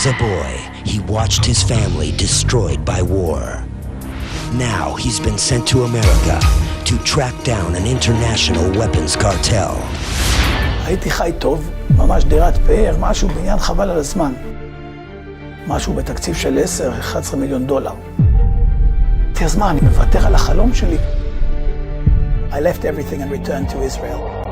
As a boy, he watched his family destroyed by war. Now he's been sent to America to track down an international weapons cartel. הייתי חי טוב, ממש דירת פאר, משהו בעניין חבל על הזמן. משהו בתקציב של 10-11 מיליון דולר. אז מה, אני מוותר על החלום שלי? I left everything and returned to Israel.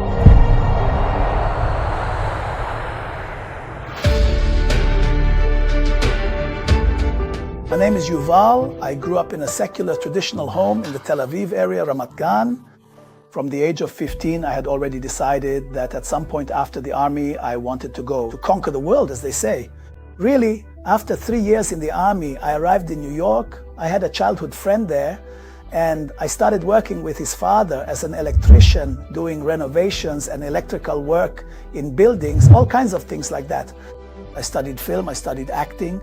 My name is Yuval. I grew up in a secular traditional home in the Tel Aviv area, Ramat Gan. From the age of 15, I had already decided that at some point after the army, I wanted to go to conquer the world, as they say. Really, after 3 years in the army, I arrived in New York. I had a childhood friend there, and I started working with his father as an electrician, doing renovations and electrical work in buildings, all kinds of things like that. I studied film, I studied acting,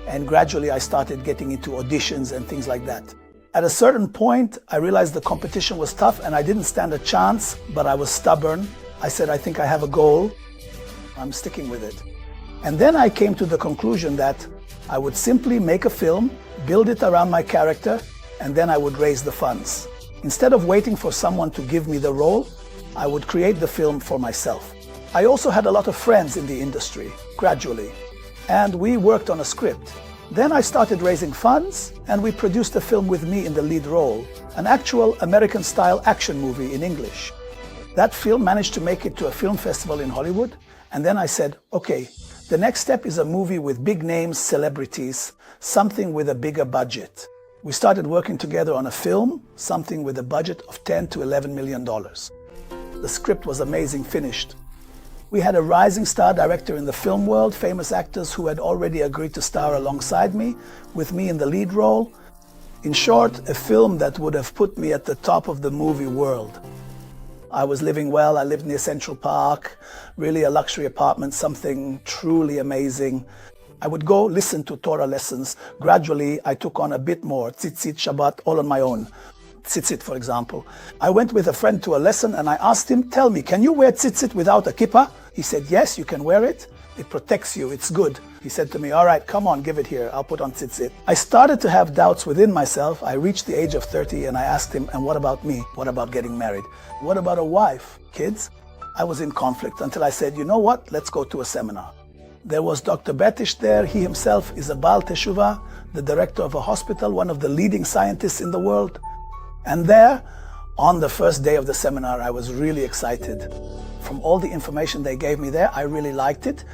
and gradually I started getting into auditions and things like that. At a certain point, I realized the competition was tough and I didn't stand a chance, but I was stubborn. I said, I think I have a goal. I'm sticking with it. And then I came to the conclusion that I would simply make a film, build it around my character, and then I would raise the funds. Instead of waiting for someone to give me the role, I would create the film for myself. I also had a lot of friends in the industry, gradually, and we worked on a script. Then I started raising funds, and we produced a film with me in the lead role, an actual American-style action movie in English. That film managed to make it to a film festival in Hollywood, and then I said, okay, the next step is a movie with big names, celebrities, something with a bigger budget. We started working together on a film, something with a budget of $10 to $11 million. The script was amazing, finished. We had a rising star director in the film world, famous actors who had already agreed to star alongside me, with me in the lead role. In short, a film that would have put me at the top of the movie world. I was living well, I lived near Central Park, really a luxury apartment, something truly amazing. I would go listen to Torah lessons. Gradually, I took on a bit more, tzitzit, Shabbat, all on my own. Tzitzit, for example. I went with a friend to a lesson and I asked him, tell me, can you wear tzitzit without a kippah? He said, yes, you can wear it. It protects you, it's good. He said to me, all right, come on, give it here. I'll put on tzitzit. I started to have doubts within myself. I reached the age of 30 and I asked him, and what about me? What about getting married? What about a wife? Kids? I was in conflict until I said, you know what? Let's go to a seminar. There was Dr. Betish there. He himself is a Baal Teshuvah, the director of a hospital, one of the leading scientists in the world. And there, on the first day of the seminar, I was really excited. From all the information they gave me there, I really liked it.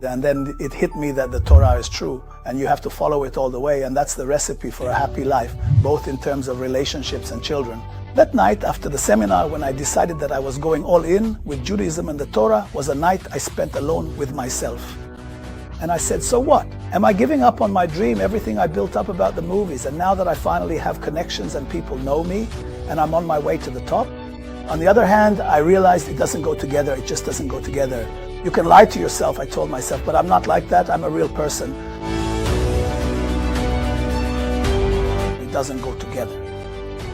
And then it hit me that the Torah is true, and you have to follow it all the way, and that's the recipe for a happy life, both in terms of relationships and children. That night, after the seminar, when I decided that I was going all in with Judaism and the Torah, was a night I spent alone with myself. And I said, so what? Am I giving up on my dream, everything I built up about the movies? And now that I finally have connections and people know me, and I'm on my way to the top? On the other hand, I realized it doesn't go together. It just doesn't go together. You can lie to yourself, I told myself, but I'm not like that. I'm a real person. It doesn't go together.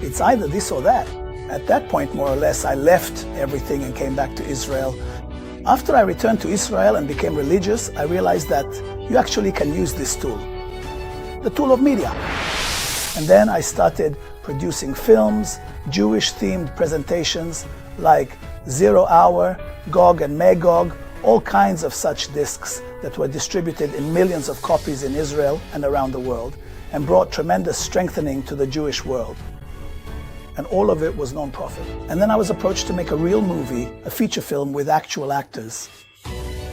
It's either this or that. At that point, more or less, I left everything and came back to Israel. After I returned to Israel and became religious, I realized that you actually can use this tool, the tool of media. And then I started producing films, Jewish-themed presentations like 0 Hour, Gog and Magog, all kinds of such discs that were distributed in millions of copies in Israel and around the world, and brought tremendous strengthening to the Jewish world. And all of it was non-profit. And then I was approached to make a real movie, a feature film with actual actors.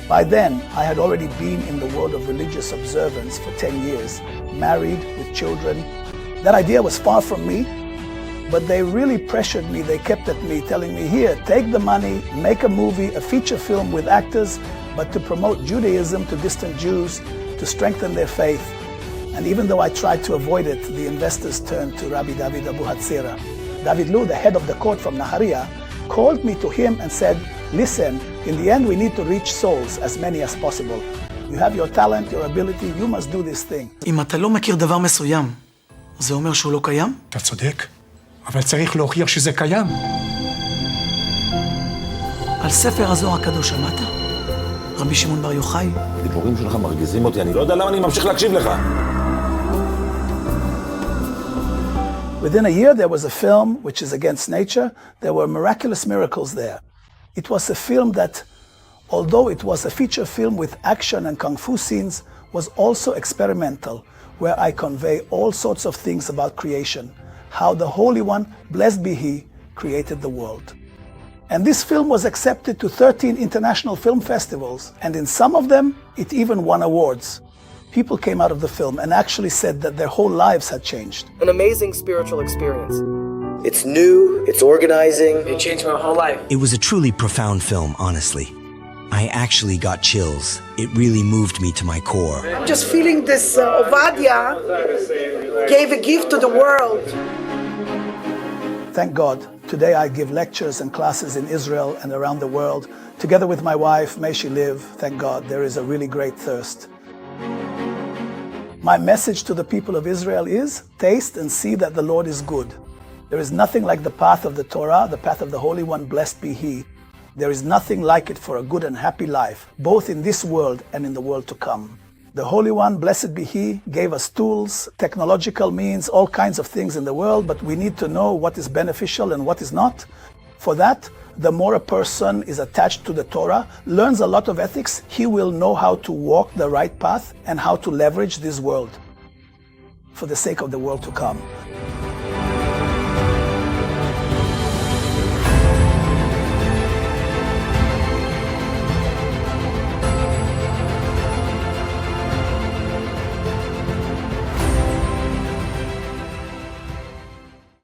By then, I had already been in the world of religious observance for 10 years, married with children. That idea was far from me, but they really pressured me. They kept at me, telling me, here, take the money, make a movie, a feature film with actors, but to promote Judaism to distant Jews, to strengthen their faith. And even though I tried to avoid it, the investors turned to Rabbi David Abu Hatzira. David Lu, the head of the court from Naharia, called me to him and said, listen, in the end we need to reach souls, as many as possible. You have your talent, your ability, you must do this thing. אם אתה לא מכיר דבר מסוים, זה אומר שהוא לא קיים? אתה צודק, אבל צריך להוכיח שזה קיים. על ספר הזוהר הקדוש שמעת? רבי שמעון בר יוחאי. הדיבורים שלך מרגיזים אותי, אני לא יודע למה אני ממשיך להקשיב לך. Within a year, there was a film which is against nature. There were miraculous miracles there. It was a film that, although it was a feature film with action and kung fu scenes, was also experimental, where I convey all sorts of things about creation, how the Holy One, blessed be He, created the world. And this film was accepted to 13 international film festivals, and in some of them, it even won awards. People came out of the film and actually said that their whole lives had changed. An amazing spiritual experience. It's new, it's organizing. It changed my whole life. It was a truly profound film, honestly. I actually got chills. It really moved me to my core. I'm just feeling this Ovadia gave a gift to the world. Thank God, today I give lectures and classes in Israel and around the world. Together with my wife, may she live, thank God, there is a really great thirst. My message to the people of Israel is, taste and see that the Lord is good. There is nothing like the path of the Torah, the path of the Holy One, blessed be He. There is nothing like it for a good and happy life, both in this world and in the world to come. The Holy One, blessed be He, gave us tools, technological means, all kinds of things in the world, but we need to know what is beneficial and what is not. For that, the more a person is attached to the Torah, learns a lot of ethics, he will know how to walk the right path and how to leverage this world for the sake of the world to come.